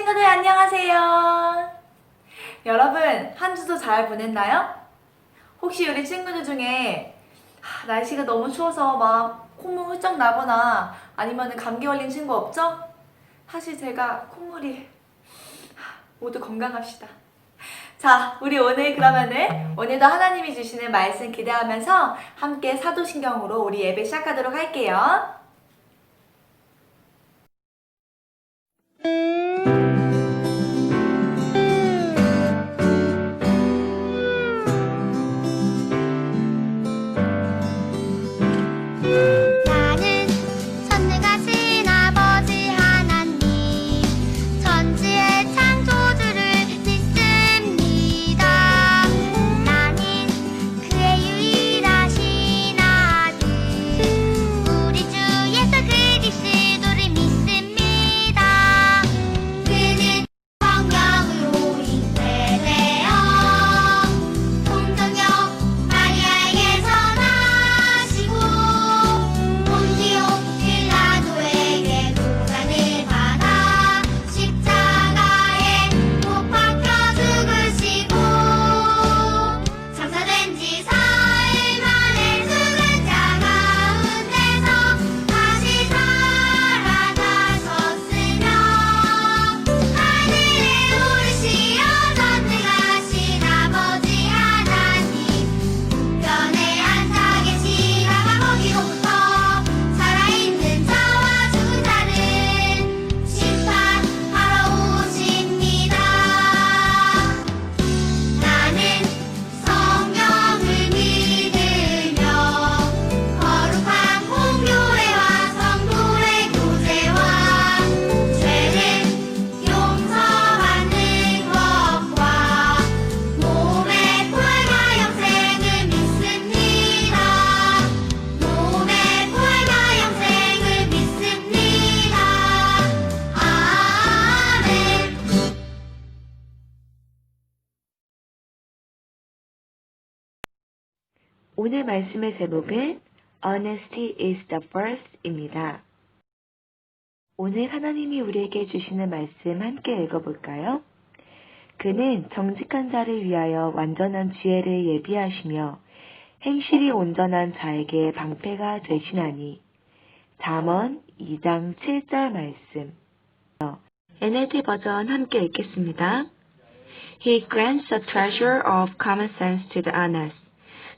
친구들 안녕하세요. 여러분 한 주도 잘 보냈나요? 혹시 우리 친구들 중에 날씨가 너무 추워서 막 콧물 훌쩍 나거나 아니면 감기 걸린 친구 없죠? 사실 제가 콧물이 모두 건강합시다. 자, 우리 오늘 그러면은 오늘도 하나님이 주시는 말씀 기대하면서 함께 사도신경으로 우리 예배 시작하도록 할게요. 오늘 말씀의 제목은 Honesty is the first입니다. 오늘 하나님이 우리에게 주시는 말씀 함께 읽어볼까요? 그는 정직한 자를 위하여 완전한 지혜를 예비하시며 행실이 온전한 자에게 방패가 되시나니. 잠언 2장 7절 말씀. NLT 버전 함께 읽겠습니다. He grants a treasure of common sense to the honest.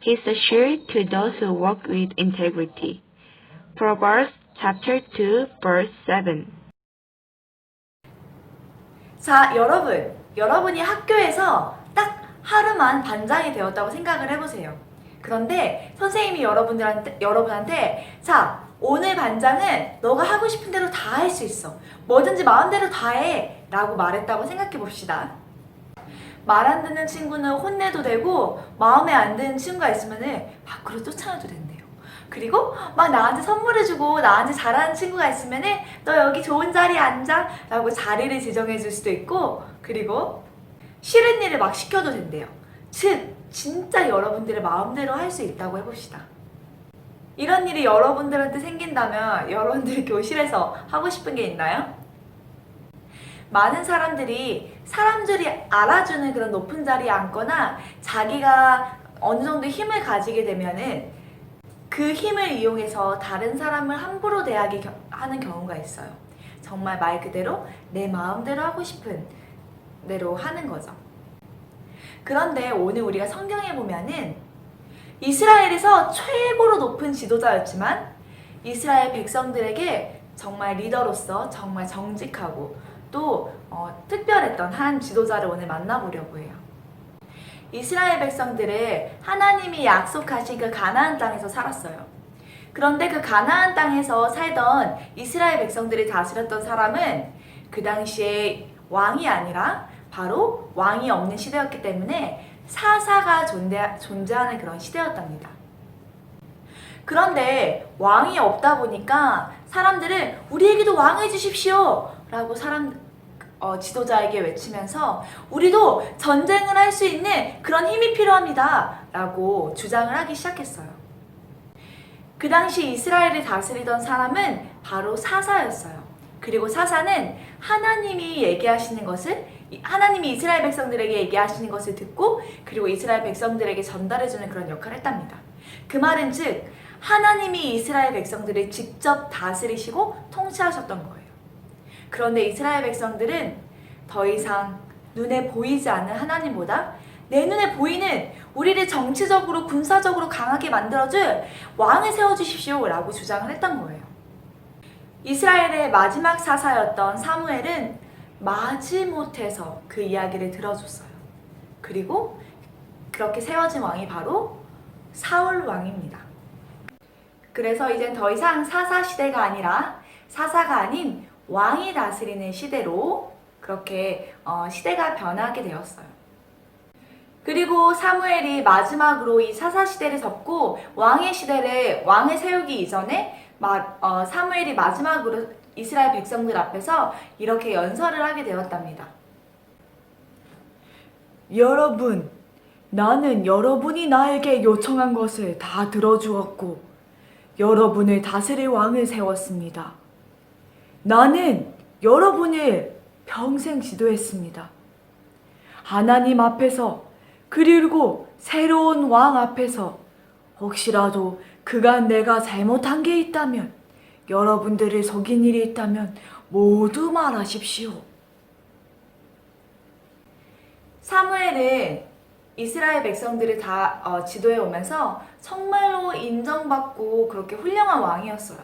He is a shield to those who walk with integrity. Proverbs chapter 2 verse 7. 자, 여러분이 학교에서 딱 하루만 반장이 되었다고 생각을 해보세요. 그런데 선생님이 여러분한테 자, 오늘 반장은 너가 하고 싶은 대로 다 할 수 있어. 뭐든지 마음대로 다 해. 라고 말했다고 생각해 봅시다. 말 안 듣는 친구는 혼내도 되고 마음에 안 드는 친구가 있으면 밖으로 쫓아내도 된대요. 그리고 막 나한테 선물을 주고 나한테 잘하는 친구가 있으면 너 여기 좋은 자리에 앉아 라고 자리를 지정해 줄 수도 있고, 그리고 싫은 일을 막 시켜도 된대요. 즉 진짜 여러분들의 마음대로 할 수 있다고 해봅시다. 이런 일이 여러분들한테 생긴다면 여러분들 교실에서 하고 싶은 게 있나요? 많은 사람들이 알아주는 그런 높은 자리에 앉거나 자기가 어느 정도 힘을 가지게 되면은 그 힘을 이용해서 다른 사람을 함부로 대하게 하는 경우가 있어요. 정말 말 그대로 내 마음대로 하고 싶은 대로 하는 거죠. 그런데 오늘 우리가 성경에 보면은 이스라엘에서 최고로 높은 지도자였지만 이스라엘 백성들에게 정말 리더로서 정말 정직하고 또 특별했던 한 지도자를 오늘 만나보려고 해요. 이스라엘 백성들은 하나님이 약속하신 그 가나안 땅에서 살았어요. 그런데 그 가나안 땅에서 살던 이스라엘 백성들이 다스렸던 사람은 그 당시에 왕이 아니라 바로 왕이 없는 시대였기 때문에 사사가 존재하는 그런 시대였답니다. 그런데 왕이 없다 보니까 사람들은 우리에게도 왕을 주십시오 라고 지도자에게 외치면서 우리도 전쟁을 할 수 있는 그런 힘이 필요합니다 라고 주장을 하기 시작했어요. 그 당시 이스라엘을 다스리던 사람은 바로 사사였어요. 그리고 사사는 하나님이 얘기하시는 것을 하나님이 이스라엘 백성들에게 얘기하시는 것을 듣고 그리고 이스라엘 백성들에게 전달해주는 그런 역할을 했답니다. 그 말은 즉 하나님이 이스라엘 백성들을 직접 다스리시고 통치하셨던 거예요. 그런데 이스라엘 백성들은 더 이상 눈에 보이지 않는 하나님보다 내 눈에 보이는 우리를 정치적으로 군사적으로 강하게 만들어줄 왕을 세워주십시오 라고 주장을 했던 거예요. 이스라엘의 마지막 사사였던 사무엘은 마지못해서 그 이야기를 들어줬어요. 그리고 그렇게 세워진 왕이 바로 사울 왕입니다. 그래서 이젠 더 이상 사사 시대가 아니라 사사가 아닌 왕이 다스리는 시대로 그렇게 시대가 변하게 되었어요. 그리고 사무엘이 마지막으로 이 사사 시대를 접고 왕을 세우기 이전에 사무엘이 마지막으로 이스라엘 백성들 앞에서 이렇게 연설을 하게 되었답니다. 여러분, 나는 여러분이 나에게 요청한 것을 다 들어주었고 여러분을 다스릴 왕을 세웠습니다. 나는 여러분을 평생 지도했습니다. 하나님 앞에서 그리고 새로운 왕 앞에서 혹시라도 그간 내가 잘못한 게 있다면 여러분들을 속인 일이 있다면 모두 말하십시오. 사무엘은 이스라엘 백성들을 다 지도해 오면서 정말로 인정받고 그렇게 훌륭한 왕이었어요.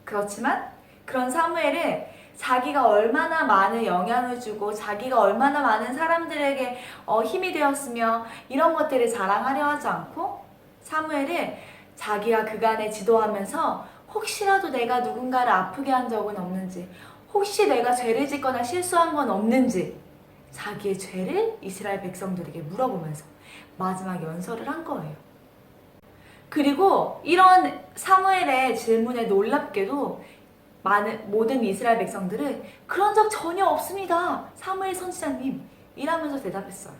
그렇지만 그런 사무엘은 자기가 얼마나 많은 영향을 주고 자기가 얼마나 많은 사람들에게 힘이 되었으며 이런 것들을 자랑하려 하지 않고 사무엘은 자기가 그간에 지도하면서 혹시라도 내가 누군가를 아프게 한 적은 없는지, 혹시 내가 죄를 짓거나 실수한 건 없는지 자기의 죄를 이스라엘 백성들에게 물어보면서 마지막 연설을 한 거예요. 그리고 이런 사무엘의 질문에 놀랍게도 모든 이스라엘 백성들은 그런 적 전혀 없습니다. 사무엘 선지자님 이라면서 대답했어요.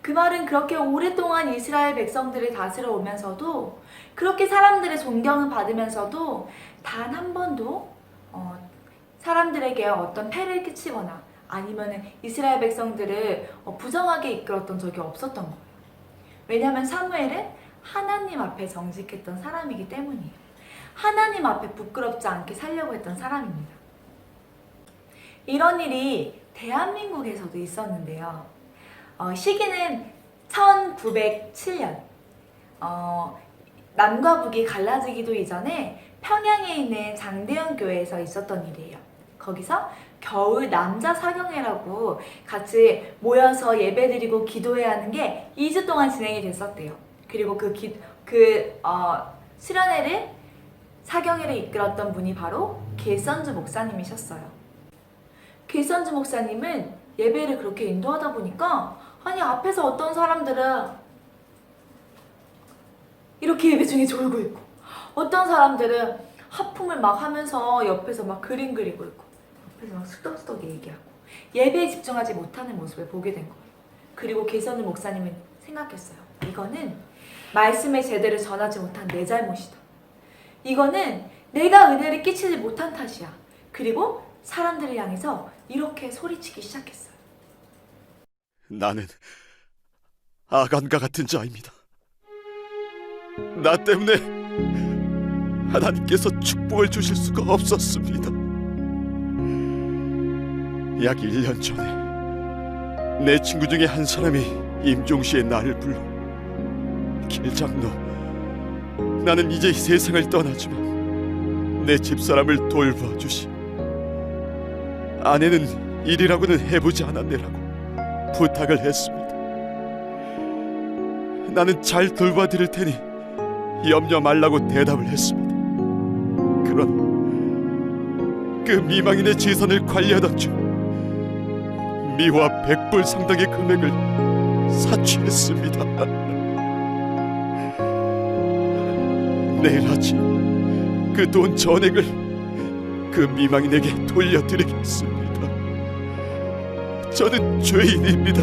그 말은 그렇게 오랫동안 이스라엘 백성들을 다스려 오면서도 그렇게 사람들의 존경을 받으면서도 단 한 번도 사람들에게 어떤 폐를 끼치거나 아니면 이스라엘 백성들을 부정하게 이끌었던 적이 없었던 거예요. 왜냐하면 사무엘은 하나님 앞에 정직했던 사람이기 때문이에요. 하나님 앞에 부끄럽지 않게 살려고 했던 사람입니다. 이런 일이 대한민국에서도 있었는데요. 시기는 1907년. 남과 북이 갈라지기도 이전에 평양에 있는 장대현 교회에서 있었던 일이에요. 거기서 겨울 남자 사경회라고 같이 모여서 예배드리고 기도해야 하는 게 2주 동안 진행이 됐었대요. 그리고 수련회를 사경회를 이끌었던 분이 바로 길선주 목사님이셨어요. 길선주 목사님은 예배를 그렇게 인도하다 보니까 아니 앞에서 어떤 사람들은 이렇게 예배 중에 졸고 있고 어떤 사람들은 하품을 막 하면서 옆에서 막 그림 그리고 있고 옆에서 막 수덕수덕 얘기하고 예배에 집중하지 못하는 모습을 보게 된 거예요. 그리고 길선주 목사님은 생각했어요. 이거는 말씀을 제대로 전하지 못한 내 잘못이다. 이거는 내가 은혜를 끼치지 못한 탓이야. 그리고 사람들을 향해서 이렇게 소리치기 시작했어요. 나는 아간과 같은 자입니다. 나 때문에 하나님께서 축복을 주실 수가 없었습니다. 약 1년 전에 내 친구 중에 한 사람이 임종시에 나를 불러 길장로, 나는 이제 이 세상을 떠나지만 내 집사람을 돌봐 주시. 아내는 일이라고는 해보지 않았네라고 부탁을 했습니다. 나는 잘 돌봐드릴 테니 염려 말라고 대답을 했습니다. 그러나 그 미망인의 재산을 관리하던 중 미화 100불 상당의 금액을 사취했습니다. 내일 아침 그 돈 전액을 그 미망인에게 돌려드리겠습니다. 저는 죄인입니다.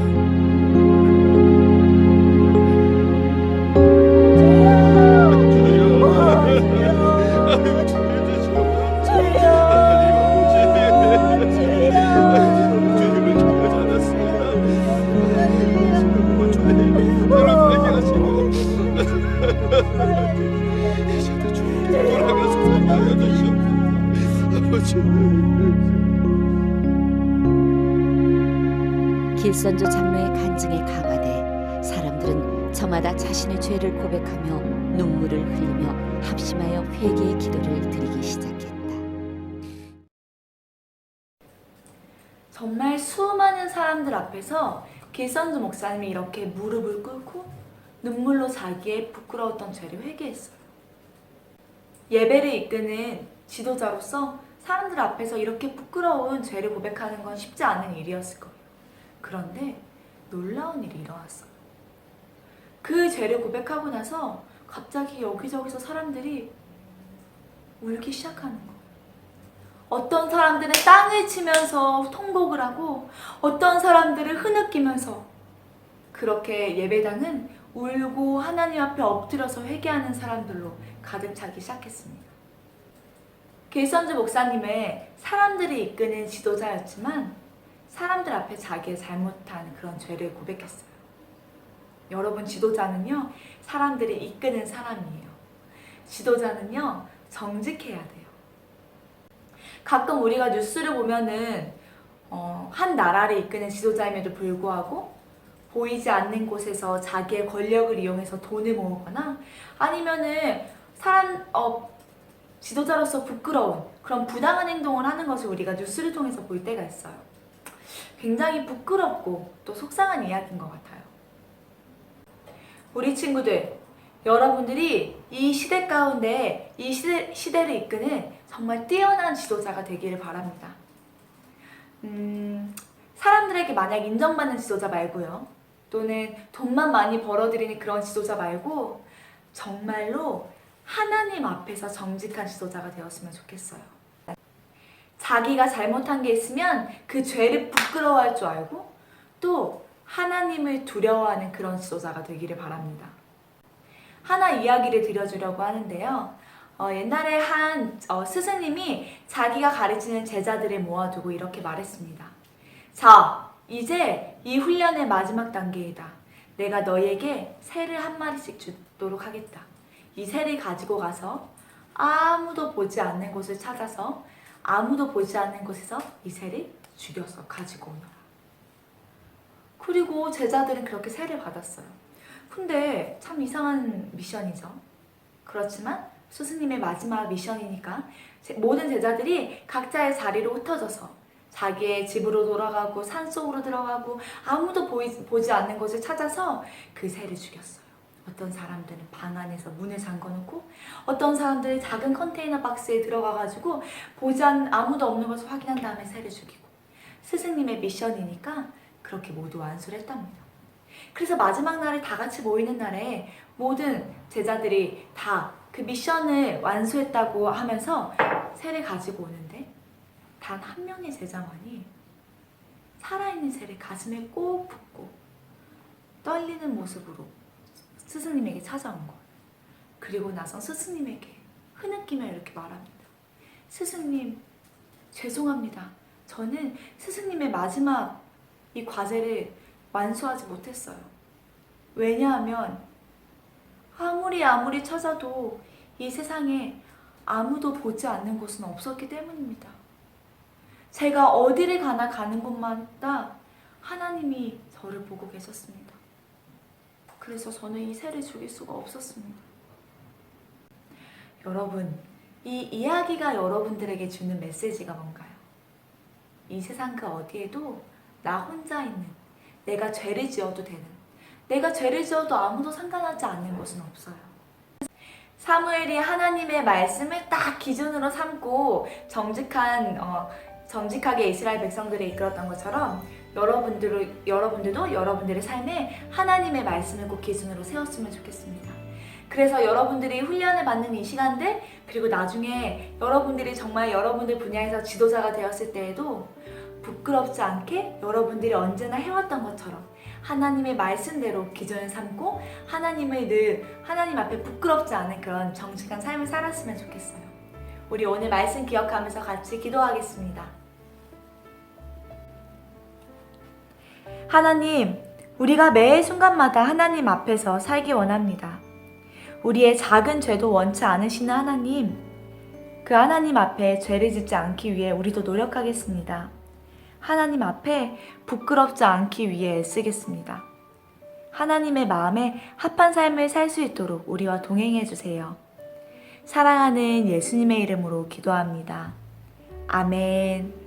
길선조 장로의 간증에 감화돼 사람들은 저마다 자신의 죄를 고백하며 눈물을 흘리며 합심하여 회개의 기도를 드리기 시작했다. 정말 수많은 사람들 앞에서 길선주 목사님이 이렇게 무릎을 꿇고 눈물로 자기의 부끄러웠던 죄를 회개했어요. 예배를 이끄는 지도자로서 사람들 앞에서 이렇게 부끄러운 죄를 고백하는 건 쉽지 않은 일이었을 거예요. 그런데 놀라운 일이 일어났어요. 그 죄를 고백하고 나서 갑자기 여기저기서 사람들이 울기 시작하는 거예요. 어떤 사람들은 땅을 치면서 통곡을 하고 어떤 사람들은 흐느끼면서 그렇게 예배당은 울고 하나님 앞에 엎드려서 회개하는 사람들로 가득 차기 시작했습니다. 길선주 목사님은 사람들이 이끄는 지도자였지만 사람들 앞에 자기의 잘못한 그런 죄를 고백했어요. 여러분, 지도자는요, 사람들이 이끄는 사람이에요. 지도자는요, 정직해야 돼요. 가끔 우리가 뉴스를 보면은 한 나라를 이끄는 지도자임에도 불구하고 보이지 않는 곳에서 자기의 권력을 이용해서 돈을 모으거나 아니면은 지도자로서 부끄러운 그런 부당한 행동을 하는 것을 우리가 뉴스를 통해서 볼 때가 있어요. 굉장히 부끄럽고 또 속상한 이야기인 것 같아요. 우리 친구들, 여러분들이 이 시대 가운데 이 시대를 이끄는 정말 뛰어난 지도자가 되기를 바랍니다. 사람들에게 만약 인정받는 지도자 말고요. 또는 돈만 많이 벌어들이는 그런 지도자 말고 정말로 하나님 앞에서 정직한 지도자가 되었으면 좋겠어요. 자기가 잘못한 게 있으면 그 죄를 부끄러워할 줄 알고 또 하나님을 두려워하는 그런 지도자가 되기를 바랍니다. 하나 이야기를 드려주려고 하는데요. 옛날에 한 스승님이 자기가 가르치는 제자들을 모아두고 이렇게 말했습니다. 자, 이제 이 훈련의 마지막 단계이다. 내가 너희에게 새를 한 마리씩 주도록 하겠다. 이 새를 가지고 가서 아무도 보지 않는 곳을 찾아서 아무도 보지 않는 곳에서 이 새를 죽여서 가지고 오너라. 그리고 제자들은 그렇게 새를 받았어요. 근데 참 이상한 미션이죠. 그렇지만 스승님의 마지막 미션이니까 모든 제자들이 각자의 자리로 흩어져서 자기의 집으로 돌아가고 산속으로 들어가고 아무도 보지 않는 곳을 찾아서 그 새를 죽였어요. 어떤 사람들은 방 안에서 문을 잠궈놓고 어떤 사람들은 작은 컨테이너 박스에 들어가가지고 아무도 없는 것을 확인한 다음에 새를 죽이고 스승님의 미션이니까 그렇게 모두 완수를 했답니다. 그래서 마지막 날에 다 같이 모이는 날에 모든 제자들이 다 그 미션을 완수했다고 하면서 새를 가지고 오는데 단 한 명의 제자만이 살아있는 새를 가슴에 꼭 붙고 떨리는 모습으로 스승님에게 찾아온 거예요. 그리고 나서 스승님에게 흐느끼며 이렇게 말합니다. 스승님, 죄송합니다. 저는 스승님의 마지막 이 과제를 완수하지 못했어요. 왜냐하면 아무리 찾아도 이 세상에 아무도 보지 않는 곳은 없었기 때문입니다. 제가 어디를 가는 곳마다 하나님이 저를 보고 계셨습니다. 그래서 저는 이 새를 죽일 수가 없었습니다. 여러분, 이 이야기가 여러분들에게 주는 메시지가 뭔가요? 이 세상 그 어디에도 나 혼자 있는, 내가 죄를 지어도 되는, 내가 죄를 지어도 아무도 상관하지 않는 곳은 없어요. 사무엘이 하나님의 말씀을 딱 기준으로 삼고 정직하게 이스라엘 백성들을 이끌었던 것처럼 여러분들도 여러분들의 삶에 하나님의 말씀을 꼭 기준으로 세웠으면 좋겠습니다. 그래서 여러분들이 훈련을 받는 이 시간들, 그리고 나중에 여러분들이 정말 여러분들 분야에서 지도자가 되었을 때에도 부끄럽지 않게 여러분들이 언제나 해왔던 것처럼 하나님의 말씀대로 기준을 삼고 하나님 앞에 부끄럽지 않은 그런 정직한 삶을 살았으면 좋겠어요. 우리 오늘 말씀 기억하면서 같이 기도하겠습니다. 하나님, 우리가 매 순간마다 하나님 앞에서 살기 원합니다. 우리의 작은 죄도 원치 않으시는 하나님, 그 하나님 앞에 죄를 짓지 않기 위해 우리도 노력하겠습니다. 하나님 앞에 부끄럽지 않기 위해 애쓰겠습니다. 하나님의 마음에 합한 삶을 살 수 있도록 우리와 동행해 주세요. 사랑하는 예수님의 이름으로 기도합니다. 아멘.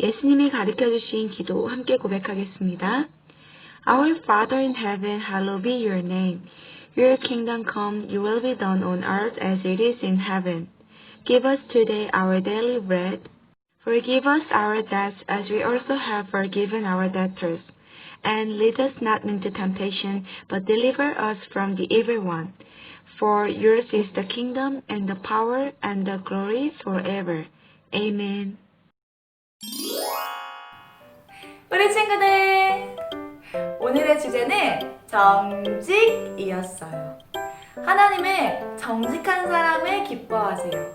예수님이 가르쳐 주신 기도 함께 고백하겠습니다. Our Father in heaven, hallowed be your name. Your kingdom come, your will be done on earth as it is in heaven. Give us today our daily bread. Forgive us our debts as we also have forgiven our debtors. And lead us not into temptation, but deliver us from the evil one. For yours is the kingdom and the power and the glory forever. Amen. 우리 친구들, 오늘의 주제는 정직이었어요. 하나님은 정직한 사람을 기뻐하세요.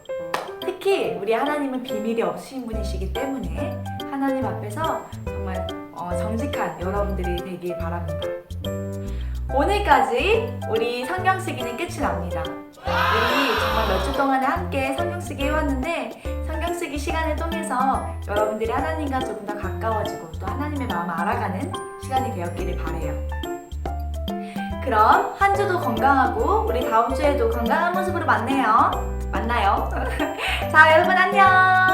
특히 우리 하나님은 비밀이 없으신 분이시기 때문에 하나님 앞에서 정말 정직한 여러분들이 되길 바랍니다. 오늘까지 우리 성경 쓰기는 끝이 납니다. 우리 정말 몇 주 동안에 함께 성경 쓰기 해왔는데 성경 쓰기 시간을 통해서 여러분들이 하나님과 조금 더 가까워지고 또 하나님의 마음을 알아가는 시간이 되었기를 바라요. 그럼 한 주도 건강하고 우리 다음 주에도 건강한 모습으로 만나요. 자, 여러분 안녕.